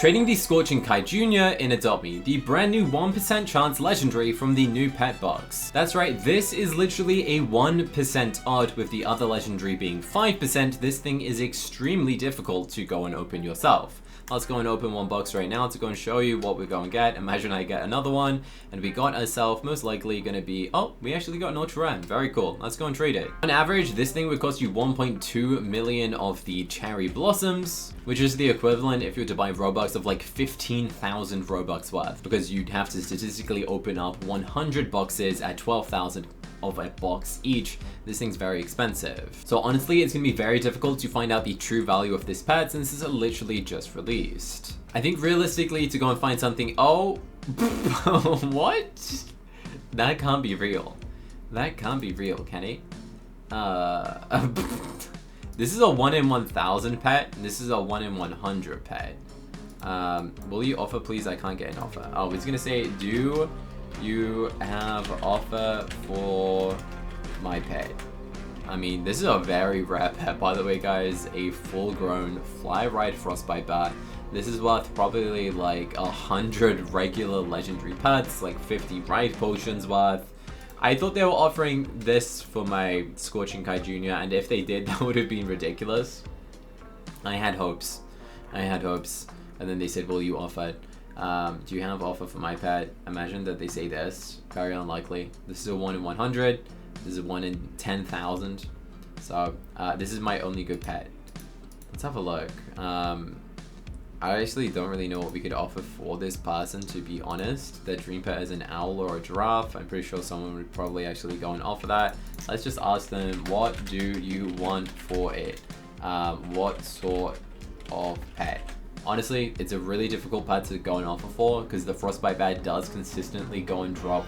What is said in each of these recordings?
Trading the Scorching Kai Junior in Adopt Me, the brand new 1% chance legendary from the new pet box. That's right, this is literally a 1% odd, with the other legendary being 5%. This thing is extremely difficult to go and open yourself. Let's go and open one box right now to go and show you what we're going to get. Imagine I get another one, and we got ourselves most likely going to be, oh, we actually got an ultra rare. Very cool. Let's go and trade it. On average, this thing would cost you 1.2 million of the cherry blossoms, which is the equivalent if you were to buy Robux of like 15,000 Robux worth, because you'd have to statistically open up 100 boxes at 12,000 of a box each. This thing's very expensive. So honestly, it's gonna be very difficult to find out the true value of this pet since this is literally just released. I think realistically to go and find something, oh, what? That can't be real. That can't be real, can it? This is a 1 in 1,000 pet, and this is a 1 in 100 pet. Will you offer, please? I can't get an offer. Oh, it's gonna say, do you have offer for my pet? I mean, this is a very rare pet, by the way, guys. A full-grown fly ride Frostbite Pet. This is worth probably like 100 regular legendary pets, like 50 ride potions worth. I thought they were offering this for my Scorching Kai Junior, and if they did, that would have been ridiculous. I had hopes. And then they said, will you offer it? Do you have offer for my pet? Imagine that they say this. Very unlikely. This is a 1 in 100. This is a 1 in 10,000. So this is my only good pet. Let's have a look. I actually don't really know what we could offer for this person, to be honest. Their dream pet is an owl or a giraffe. I'm pretty sure someone would probably actually go and offer that. Let's just ask them, what do you want for it? What sort of pet? Honestly, it's a really difficult pet to go and offer for because the Frostbite Pet does consistently go and drop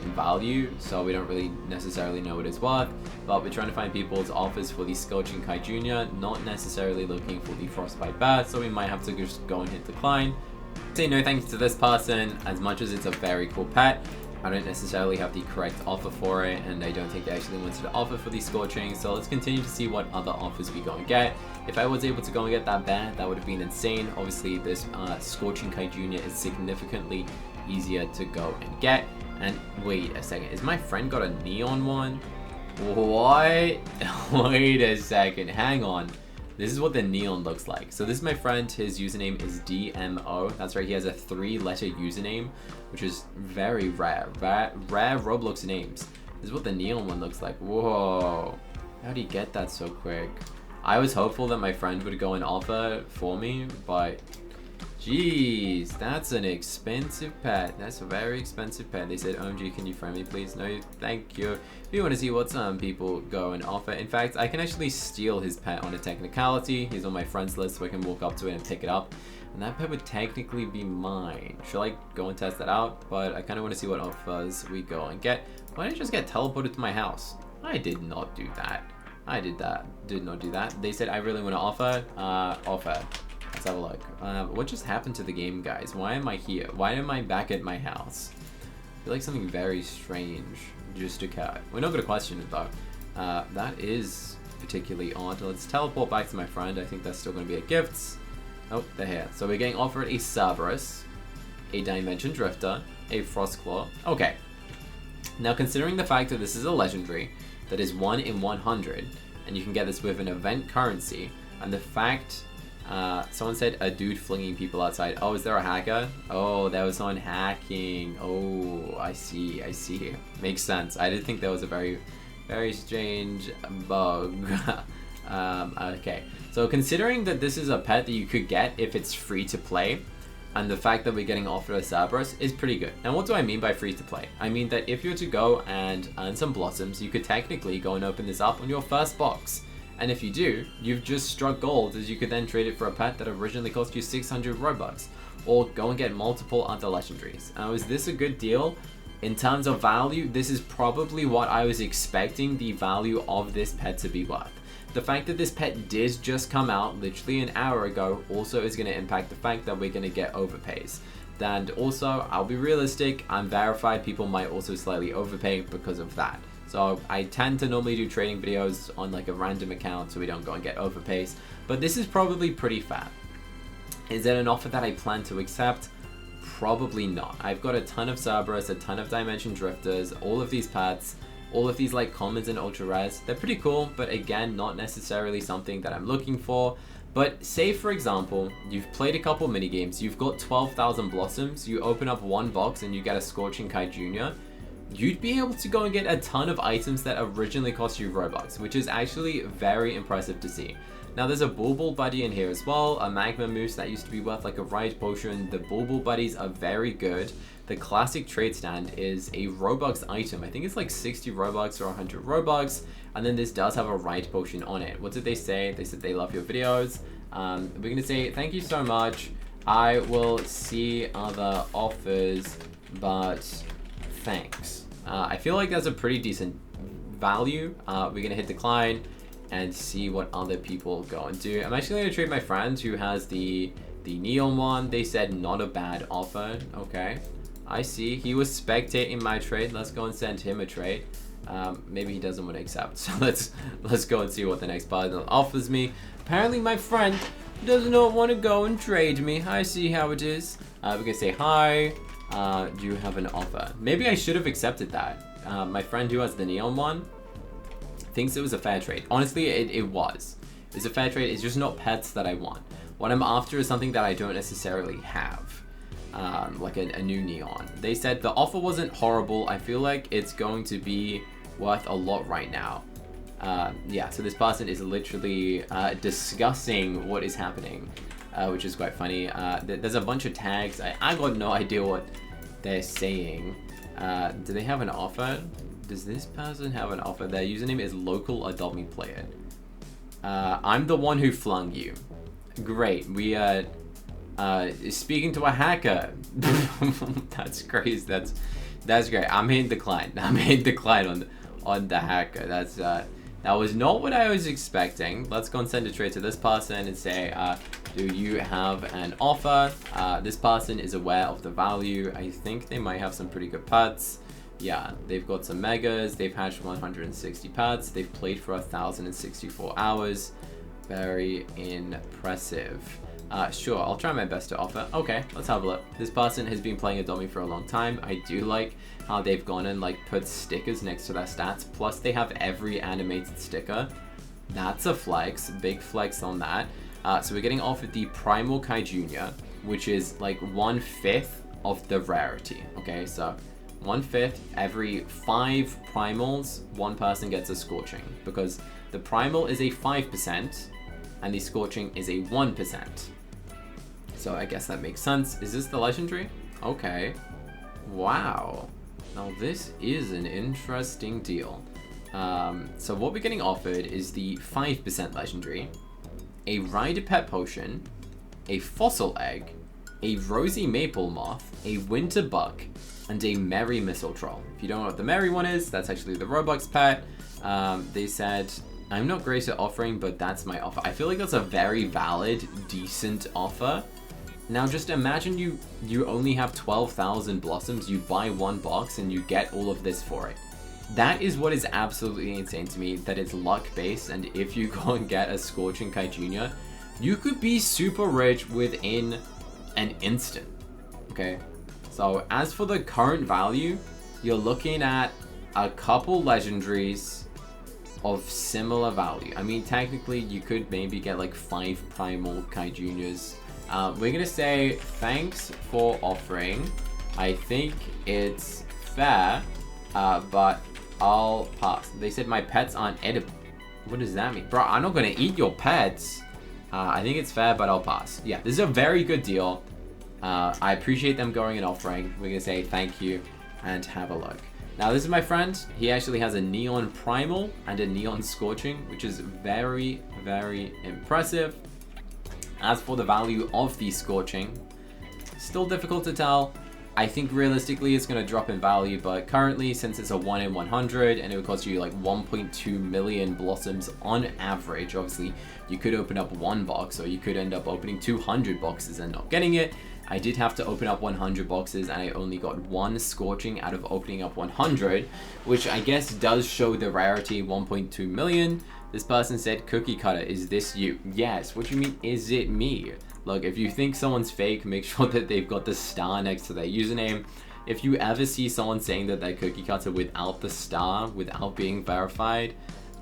in value, so we don't really necessarily know what it's worth, but we're trying to find people's offers for the Scorching Kai Junior, not necessarily looking for the Frostbite Pet, so we might have to just go and hit decline. Say no thanks to this person. As much as it's a very cool pet, I don't necessarily have the correct offer for it, and I don't think they actually wanted to offer for the Scorching, so let's continue to see what other offers we go and get. If I was able to go and get that bear, that would have been insane. Obviously, this Scorching Kai Junior is significantly easier to go and get. And wait a second, is my friend got a neon one? What? Wait a second, hang on. This is what the neon looks like. So this is my friend, his username is DMO. That's right, he has a 3-letter username, which is very rare. Rare Roblox names. This is what the neon one looks like. Whoa. How'd he get that so quick? I was hopeful that my friend would go and offer for me, but jeez, that's an expensive pet. That's a very expensive pet. They said, OMG, can you friend me, please? No, thank you. If you want to see what some people go and offer. In fact, I can actually steal his pet on a technicality. He's on my friends list, so I can walk up to it and pick it up. And that pet would technically be mine. Should I go and test that out? But I kind of want to see what offers we go and get. Why did I just get teleported to my house? I did not do that. Did not do that. They said, I really want to offer. Offer. Let's have a look. What just happened to the game, guys? Why am I here? Why am I back at my house? I feel like something very strange just occurred. We're not going to question it, though. That is particularly odd. Let's teleport back to my friend. I think that's still going to be a gift. Oh, they're here. So we're getting offered a Cerberus, a Dimension Drifter, a Frostclaw. Okay. Now, considering the fact that this is a legendary that is 1 in 100, and you can get this with an event currency, and the fact someone said a dude flinging people outside. Oh, is there a hacker? Oh, there was someone hacking. Oh, I see. Makes sense. I did think that was a very, very strange bug. Okay, so considering that this is a pet that you could get if it's free to play, and the fact that we're getting offered a Cerberus is pretty good. Now, what do I mean by free to play? I mean that if you were to go and earn some blossoms, you could technically go and open this up on your first box. And if you do, you've just struck gold, as you could then trade it for a pet that originally cost you 600 Robux, or go and get multiple other legendaries. Now, is this a good deal? In terms of value, this is probably what I was expecting the value of this pet to be worth. The fact that this pet did just come out literally an hour ago also is going to impact the fact that we're going to get overpays. And also, I'll be realistic, I'm verified, people might also slightly overpay because of that. So I tend to normally do trading videos on like a random account so we don't go and get overpays, but this is probably pretty fair. Is it an offer that I plan to accept? Probably not. I've got a ton of Cerberus, a ton of Dimension Drifters, all of these pets, all of these like commons and ultra rares. They're pretty cool, but again, not necessarily something that I'm looking for. But say for example, you've played a couple mini games, you've got 12,000 blossoms, you open up one box and you get a Scorching Kaijunior. You'd be able to go and get a ton of items that originally cost you Robux, which is actually very impressive to see. Now there's a Bulbul buddy in here as well, a Magma Moose that used to be worth like a Riot Potion. The Bulbul buddies are very good. The classic trade stand is a Robux item. I think it's like 60 Robux or 100 Robux. And then this does have a Riot Potion on it. What did they say? They said they love your videos. We're gonna say thank you so much. I will see other offers, but thanks. I feel like that's a pretty decent value. We're gonna hit decline and see what other people go and do. I'm actually gonna trade my friend who has the neon one. They said not a bad offer. Okay, I see. He was spectating my trade. Let's go and send him a trade. Maybe he doesn't want to accept. So let's go and see what the next partner offers me. Apparently my friend does not want to go and trade me. I see how it is. We're gonna say hi. Do you have an offer? Maybe I should have accepted that. My friend who has the neon one thinks it was a fair trade. Honestly, it was. It's a fair trade. It's just not pets that I want. What I'm after is something that I don't necessarily have. Like a new neon. They said the offer wasn't horrible. I feel like it's going to be worth a lot right now. Yeah, so this person is literally discussing what is happening, which is quite funny. There's a bunch of tags. I got no idea what they're saying. Do they have an offer? Does this person have an offer? Their username is local adult me player. I'm the one who flung you. Great. We are speaking to a hacker. That's crazy. That's great. I'm hitting decline. I'm hitting decline on the hacker. That was not what I was expecting. Let's go and send a trade to this person and say, do you have an offer? This person is aware of the value. I think they might have some pretty good pets. Yeah, they've got some megas. They've hatched 160 pets. They've played for 1,064 hours. Very impressive. Sure, I'll try my best to offer. Okay, let's have a look. This person has been playing Adopt Me for a long time. I do like how they've gone and like put stickers next to their stats. Plus they have every animated sticker. That's a flex, big flex on that. So we're getting offered the Primal Kaijunior, which is like 1/5 of the rarity. Okay, so 1/5, every 5 primals, one person gets a Scorching, because the primal is a 5% and the Scorching is a 1%. So I guess that makes sense. Is this the legendary? Okay. Wow. Now this is an interesting deal. So what we're getting offered is the 5% legendary, a Rider Pet Potion, a Fossil Egg, a Rosy Maple Moth, a Winter Buck, and a Merry Missile Troll. If you don't know what the Merry one is, that's actually the Robux pet. They said, I'm not great at offering, but that's my offer. I feel like that's a very valid, decent offer. Now just imagine you only have 12,000 blossoms, you buy one box and you get all of this for it. That is what is absolutely insane to me, that it's luck based, and if you go and get a Scorching Kaijunior, you could be super rich within an instant, okay? So as for the current value, you're looking at a couple legendaries of similar value. I mean, technically you could maybe get like 5 Primal Kaijuniors. We're gonna say thanks for offering. I think it's fair, but I'll pass. They said my pets aren't edible. What does that mean? Bro, I'm not gonna eat your pets. I think it's fair, but I'll pass. Yeah, this is a very good deal. I appreciate them going and offering. We're gonna say thank you and have a look. Now this is my friend. He actually has a Neon Primal and a Neon Scorching, which is very, very impressive. As for the value of the Scorching, still difficult to tell. I think realistically it's going to drop in value, but currently, since it's a 1 in 100 and it would cost you like 1.2 million blossoms on average, obviously you could open up one box or you could end up opening 200 boxes and not getting it. I did have to open up 100 boxes and I only got one Scorching out of opening up 100, which I guess does show the rarity, 1.2 million. This person said, CookieCutter, is this you? Yes. What do you mean, is it me? Look, if you think someone's fake, make sure that they've got the star next to their username. If you ever see someone saying that they're CookieCutter without the star, without being verified,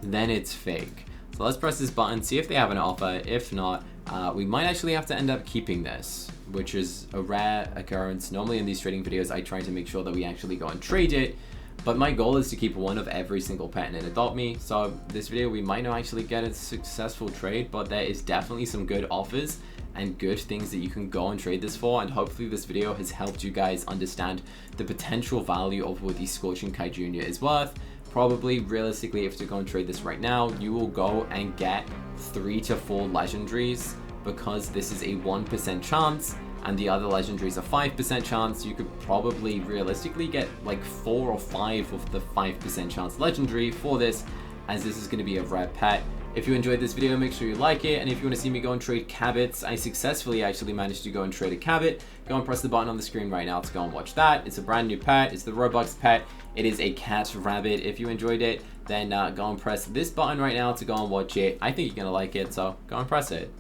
then it's fake. So let's press this button, see if they have an offer. If not, we might actually have to end up keeping this, which is a rare occurrence. Normally in these trading videos, I try to make sure that we actually go and trade it, but my goal is to keep one of every single pet in an Adopt Me. So this video, we might not actually get a successful trade, but there is definitely some good offers and good things that you can go and trade this for, and hopefully this video has helped you guys understand the potential value of what the Scorching Kaijunior is worth. Probably, realistically, if you go and trade this right now, you will go and get 3 to 4 legendaries, because this is a 1% chance and the other legendaries are 5% chance. You could probably realistically get like 4 or 5 of the 5% chance legendary for this, as this is going to be a rare pet. If you enjoyed this video, make sure you like it, and if you want to see me go and trade cabbits, I successfully actually managed to go and trade a cabbit. Go and press the button on the screen right now to go and watch that. It's a brand new pet. It's the Robux pet. It is a cat rabbit. If you enjoyed it, then go and press this button right now to go and watch it. I think you're going to like it, so go and press it.